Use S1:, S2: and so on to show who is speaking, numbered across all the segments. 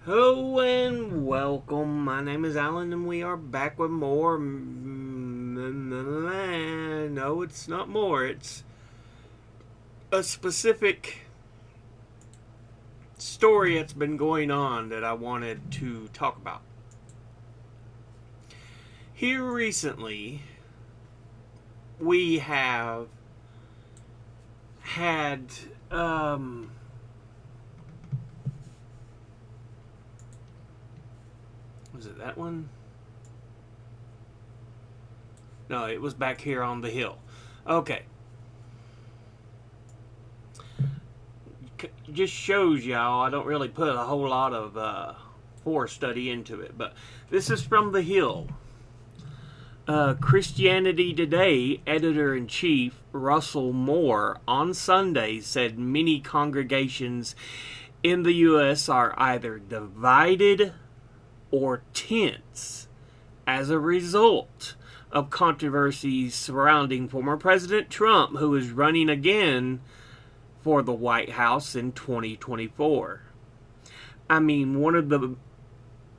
S1: Hello and welcome. My name is Alan, and we are back with more. No, it's not more. It's a specific story that's been going on that I wanted to talk about. Here recently, we have had was it that one? No, it was back here on the hill. Okay. Just shows y'all I don't really put a whole lot of forest study into it, but this is from the hill. Christianity Today editor-in-chief Russell Moore on Sunday said many congregations in the U.S. are either divided or tense as a result of controversies surrounding former President Trump, who is running again for the White House in 2024. I mean, one of the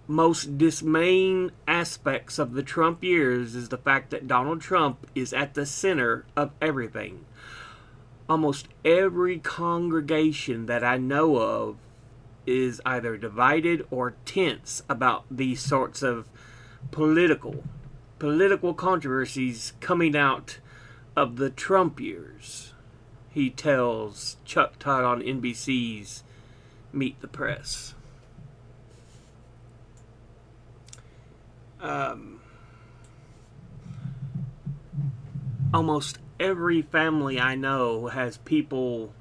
S1: most dismaying aspects of the Trump years is the fact that Donald Trump is at the center of everything. Almost every congregation that I know of is either divided or tense about these sorts of political controversies coming out of the Trump years, he tells Chuck Todd on NBC's Meet the Press. Almost every family I know has people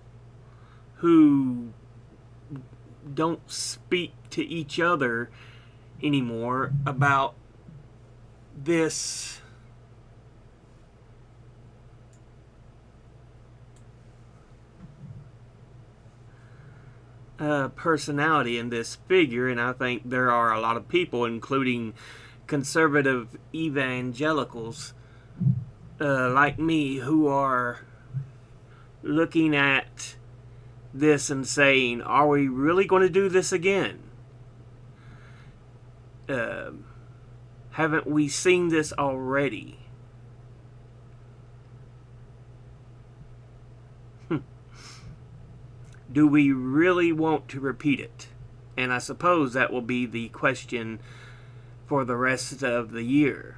S1: who don't speak to each other anymore about this personality and this figure, and I think there are a lot of people, including conservative evangelicals like me, who are looking at this and saying, are we really going to do this again? Haven't we seen this already? Do we really want to repeat it? And I suppose that will be the question for the rest of the year.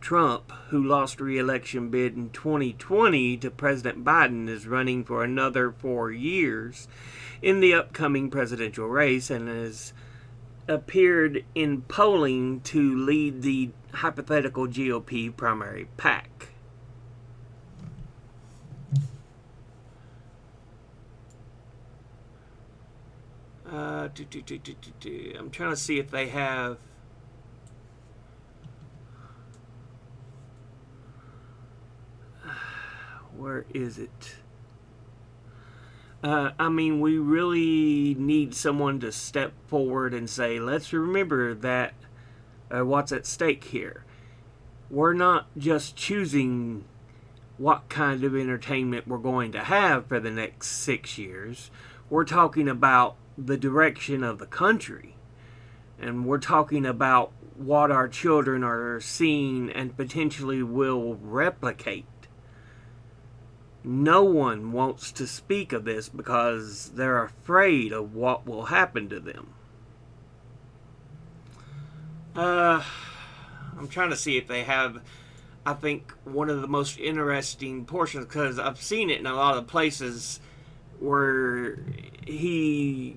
S1: Trump, who lost a re-election bid in 2020 to President Biden, is running for another 4 years in the upcoming presidential race and has appeared in polling to lead the hypothetical GOP primary pack. I'm trying to see if they have. Where is it? I mean, we really need someone to step forward and say, let's remember that what's at stake here. We're not just choosing what kind of entertainment we're going to have for the next 6 years. We're talking about the direction of the country. And we're talking about what our children are seeing and potentially will replicate. No one wants to speak of this because they're afraid of what will happen to them. I'm trying to see if they have, I think, one of the most interesting portions, because I've seen it in a lot of places where he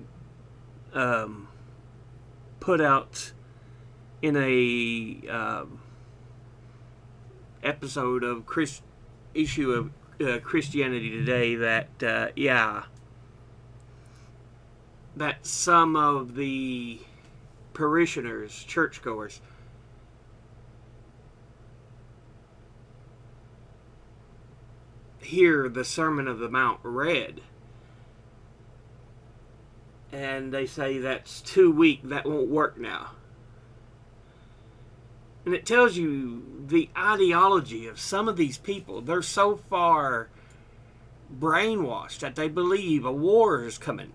S1: put out in a episode of issue of Christianity Today that that some of the parishioners, churchgoers, hear the Sermon of the Mount read, and they say that's too weak, that won't work now. And it tells you the ideology of some of these people. They're so far brainwashed that they believe a war is coming.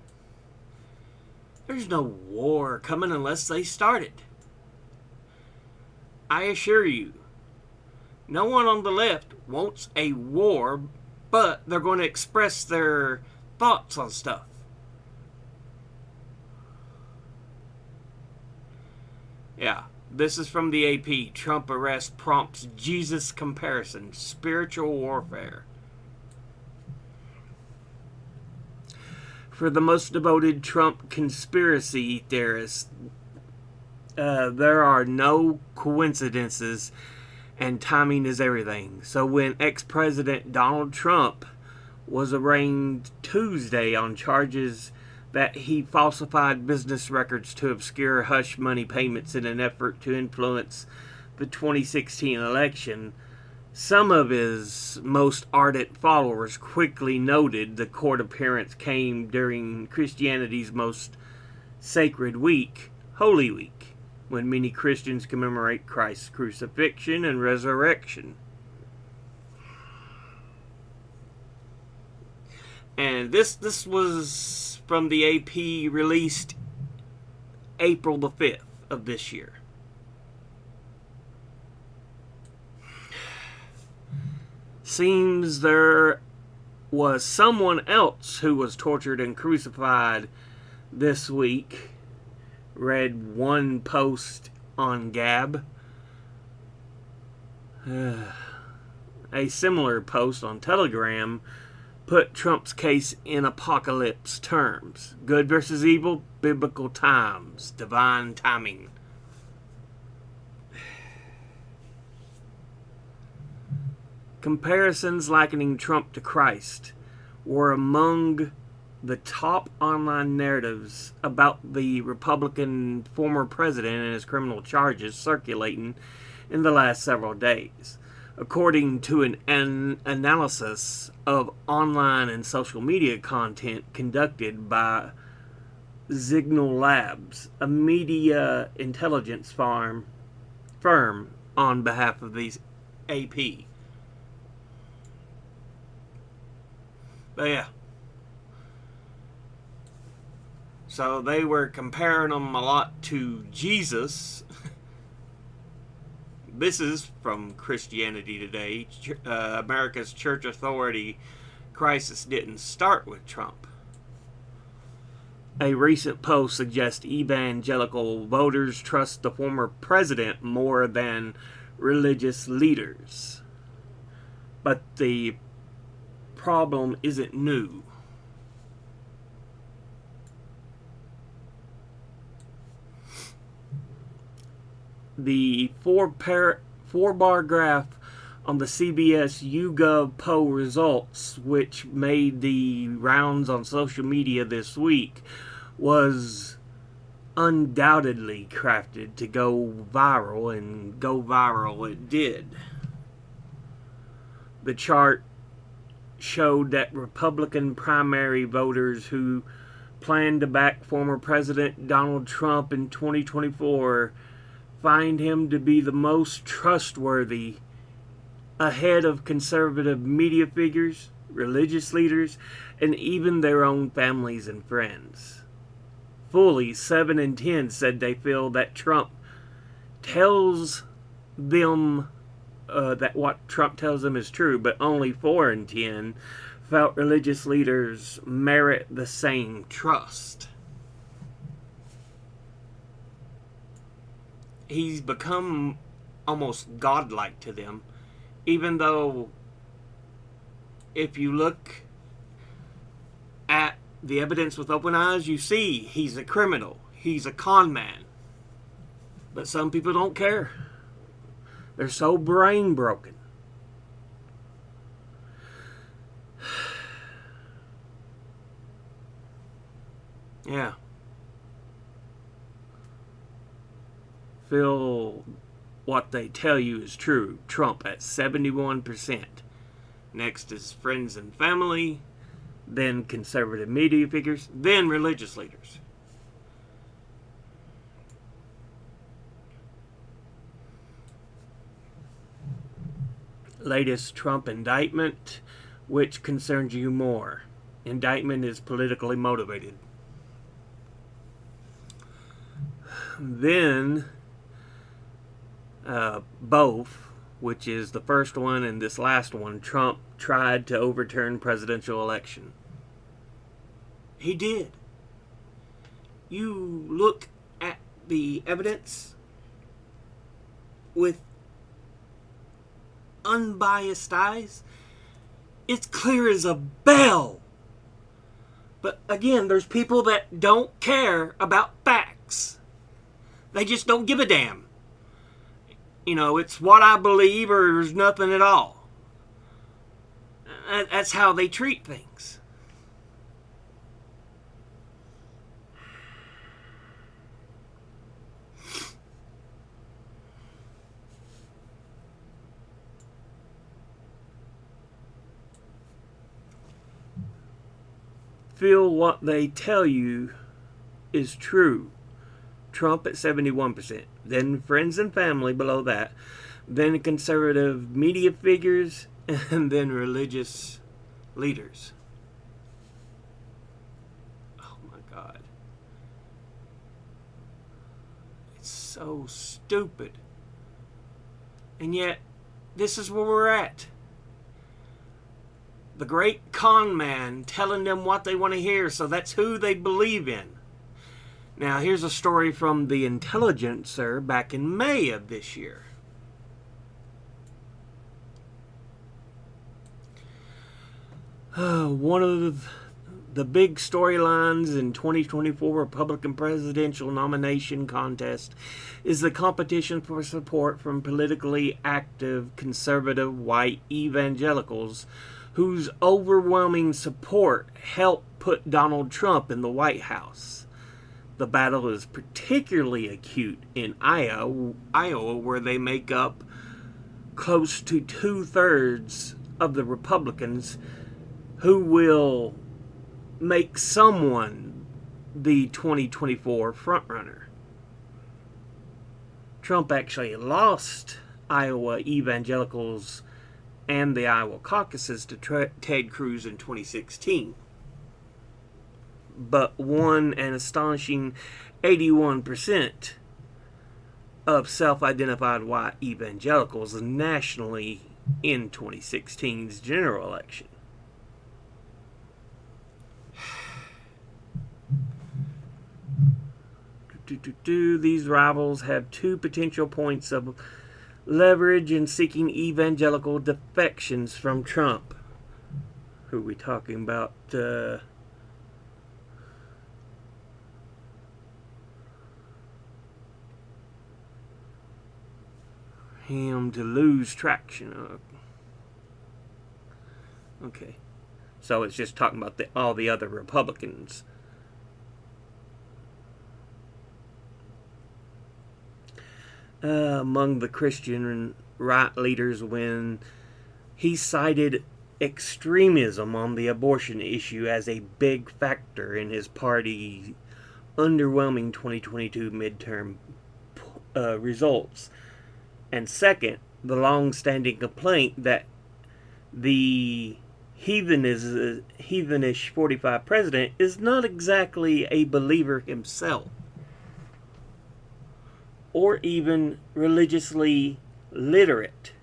S1: There's no war coming unless they start it. I assure you, no one on the left wants a war, but they're going to express their thoughts on stuff. Yeah, this is from the AP. Trump arrest prompts Jesus comparison. Spiritual warfare. For the most devoted Trump conspiracy theorists, there are no coincidences and timing is everything. So when ex-President Donald Trump was arraigned Tuesday on charges that he falsified business records to obscure hush money payments in an effort to influence the 2016 election, some of his most ardent followers quickly noted the court appearance came during Christianity's most sacred week, Holy Week, when many Christians commemorate Christ's crucifixion and resurrection. And this was from the AP, released April the 5th of this year. Seems there was someone else who was tortured and crucified this week. Read one post on Gab. A similar post on Telegram put Trump's case in apocalypse terms. Good versus evil, biblical times, divine timing. Comparisons likening Trump to Christ were among the top online narratives about the Republican former president and his criminal charges circulating in the last several days. According to an analysis of online and social media content conducted by Signal Labs, a media intelligence firm on behalf of these AP. But yeah. So they were comparing him a lot to Jesus. This is from Christianity Today. America's church authority crisis didn't start with Trump. A recent post suggests evangelical voters trust the former president more than religious leaders. But the problem isn't new. The four-bar graph on the CBS YouGov poll results, which made the rounds on social media this week, was undoubtedly crafted to go viral, and go viral it did. The chart showed that Republican primary voters who plan to back former President Donald Trump in 2024 find him to be the most trustworthy, ahead of conservative media figures, religious leaders, and even their own families and friends. Fully 7 in 10 said they feel that Trump tells them that what Trump tells them is true, but only 4 in 10 felt religious leaders merit the same trust. He's become almost godlike to them, even though if you look at the evidence with open eyes, you see he's a criminal. He's a con man. But some people don't care. They're so brain broken. Yeah. Feel what they tell you is true. Trump at 71%. Next is friends and family, then conservative media figures, then religious leaders. Latest Trump indictment. Which concerns you more? Indictment is politically motivated. then both, which is the first one and this last one, Trump tried to overturn presidential election. He did. You look at the evidence with unbiased eyes, it's clear as a bell. But again, there's people that don't care about facts. They just don't give a damn. You know, it's what I believe or there's nothing at all. That's how they treat things. Feel what they tell you is true. Trump at 71%. Then friends and family below that. Then conservative media figures. And then religious leaders. Oh my God. It's so stupid. And yet, this is where we're at. The great con man telling them what they want to hear, so that's who they believe in. Now, here's a story from The Intelligencer back in May of this year. One of the big storylines in 2024 Republican presidential nomination contest is the competition for support from politically active conservative white evangelicals whose overwhelming support helped put Donald Trump in the White House. The battle is particularly acute in Iowa, where they make up close to 2/3 of the Republicans who will make someone the 2024 frontrunner. Trump actually lost Iowa evangelicals and the Iowa caucuses to Ted Cruz in 2016, but won an astonishing 81% of self-identified white evangelicals nationally in 2016's general election. These rivals have two potential points of leverage in seeking evangelical defections from Trump. Who are we talking about? Him to lose traction. Okay. So it's just talking about all the other Republicans. Among the Christian right leaders when he cited extremism on the abortion issue as a big factor in his party's underwhelming 2022 midterm results. And second, the long-standing complaint that the heathenish 45 president is not exactly a believer himself, or even religiously literate.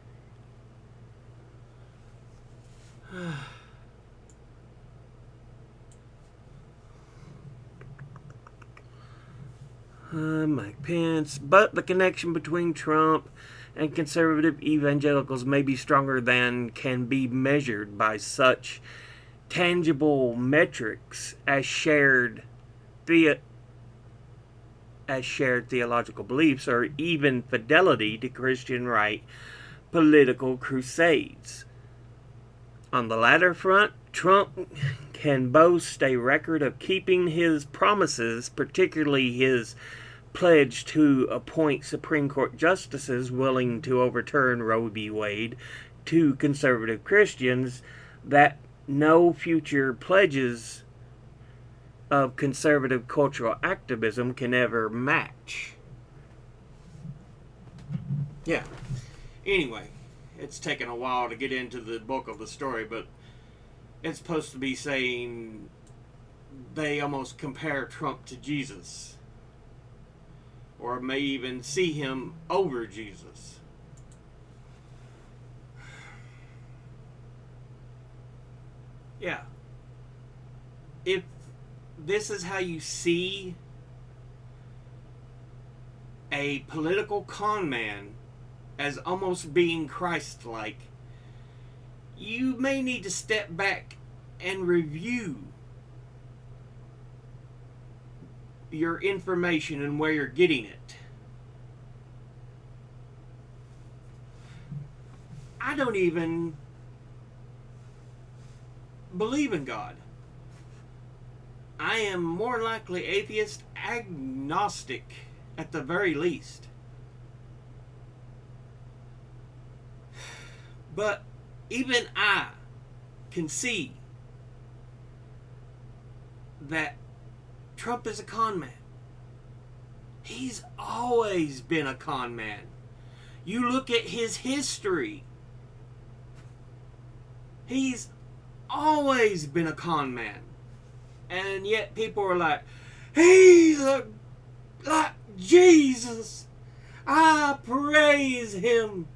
S1: Mike Pence. But the connection between Trump and conservative evangelicals may be stronger than can be measured by such tangible metrics as shared theological beliefs or even fidelity to Christian right political crusades. On the latter front, Trump can boast a record of keeping his promises, particularly his pledge to appoint Supreme Court justices willing to overturn Roe v. Wade to conservative Christians that no future pledges of conservative cultural activism can ever match. Yeah. Anyway, it's taken a while to get into the bulk of the story, but it's supposed to be saying they almost compare Trump to Jesus. or may even see him over Jesus. Yeah. If this is how you see a political con man as almost being Christ-like, you may need to step back and review your information and where you're getting it. I don't even believe in God. I am more likely atheist, agnostic at the very least. But even I can see that Trump is a con man. He's always been a con man. You look at his history. He's always been a con man. And yet people are like, he's like Jesus. I praise him.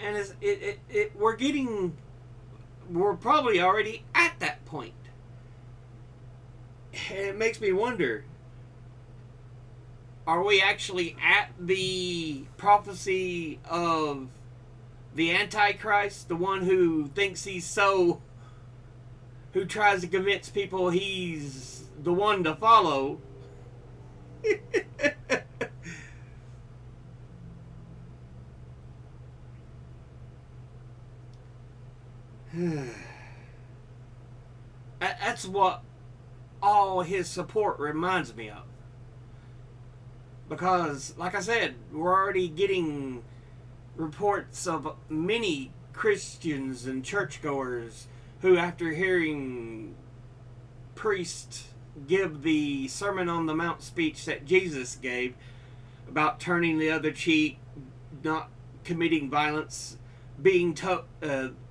S1: And we're probably already at that point. And it makes me wonder, are we actually at the prophecy of the Antichrist, the one who thinks who tries to convince people he's the one to follow? That's what all his support reminds me of. Because, like I said, we're already getting reports of many Christians and churchgoers who, after hearing priests give the Sermon on the Mount speech that Jesus gave about turning the other cheek, not committing violence,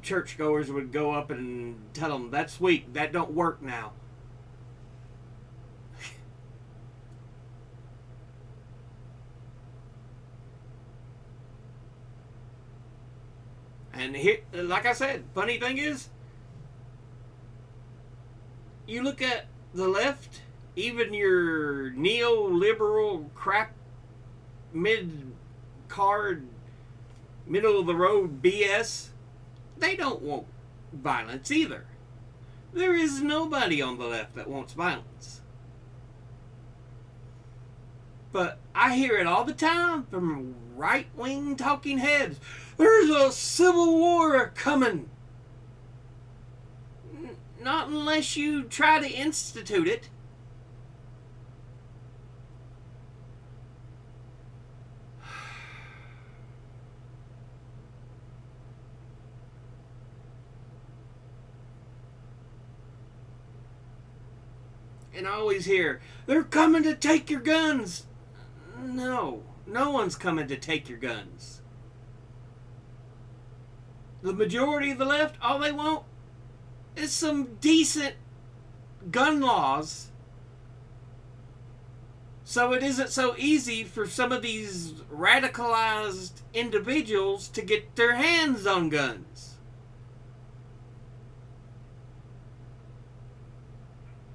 S1: churchgoers would go up and tell them, that's weak, that don't work now. And here, like I said, funny thing is, you look at the left, even your neoliberal crap, mid-card, middle-of-the-road BS, they don't want violence either. There is nobody on the left that wants violence. But I hear it all the time from right-wing talking heads. There's a civil war coming. Not unless you try to institute it. And I always hear, they're coming to take your guns. No, no one's coming to take your guns. The majority of the left, all they want is some decent gun laws, so it isn't so easy for some of these radicalized individuals to get their hands on guns.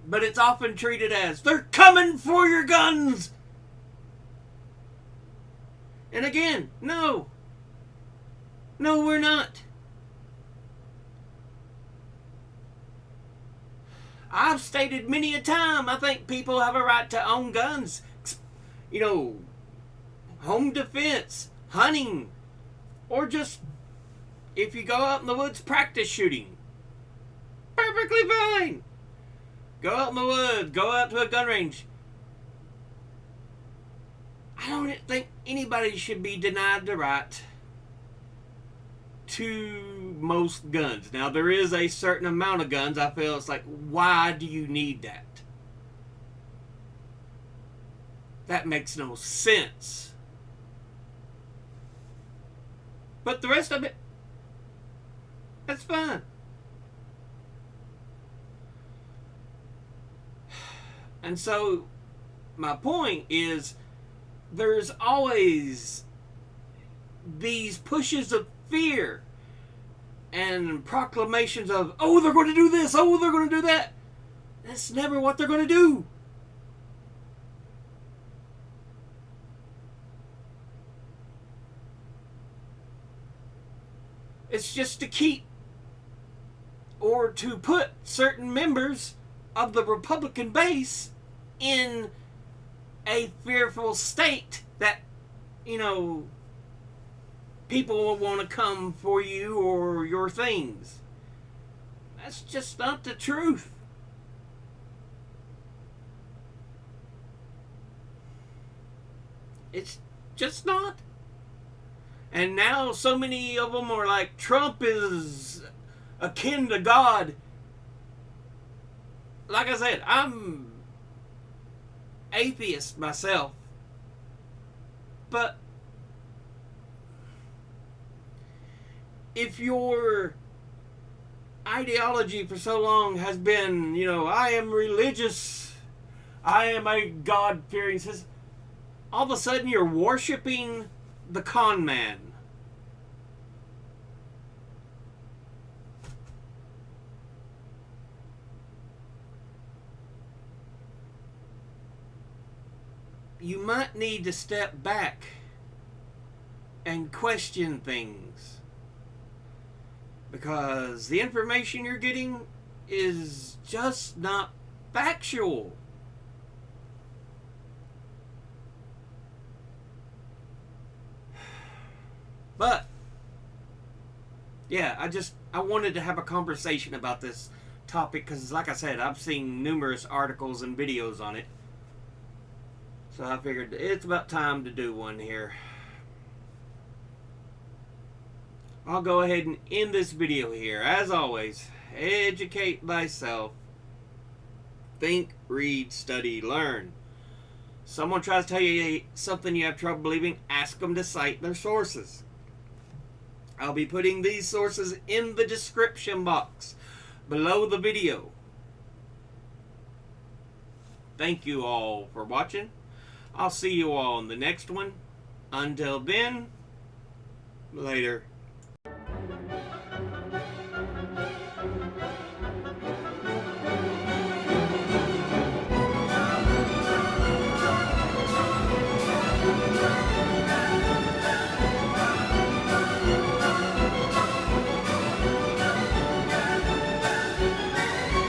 S1: But it's often treated as, they're coming for your guns. And again, no. No, we're not. I've stated many a time, I think people have a right to own guns. You know, home defense, hunting, or just, if you go out in the woods, practice shooting. Perfectly fine. Go out in the woods, go out to a gun range. I don't think anybody should be denied the right to most guns. Now, there is a certain amount of guns. I feel it's like, why do you need that? That makes no sense. But the rest of it, that's fine. And so, my point is, there's always these pushes of fear and proclamations of, oh, they're going to do this, oh, they're going to do that. That's never what they're going to do. It's just to keep or to put certain members of the Republican base in a fearful state that, you know, people will want to come for you or your things. That's just not the truth. It's just not. And now so many of them are like, Trump is akin to God. Like I said, I'm atheist myself. But if your ideology for so long has been, you know, I am religious, I am a God-fearing, says, all of a sudden you're worshiping the con man. You might need to step back and question things, because the information you're getting is just not factual. But yeah, I wanted to have a conversation about this topic because, like I said, I've seen numerous articles and videos on it. So I figured it's about time to do one here. I'll go ahead and end this video here. As always, educate thyself. Think, read, study, learn. Someone tries to tell you something you have trouble believing, ask them to cite their sources. I'll be putting these sources in the description box below the video. Thank you all for watching. I'll see you all in the next one. Until then, later.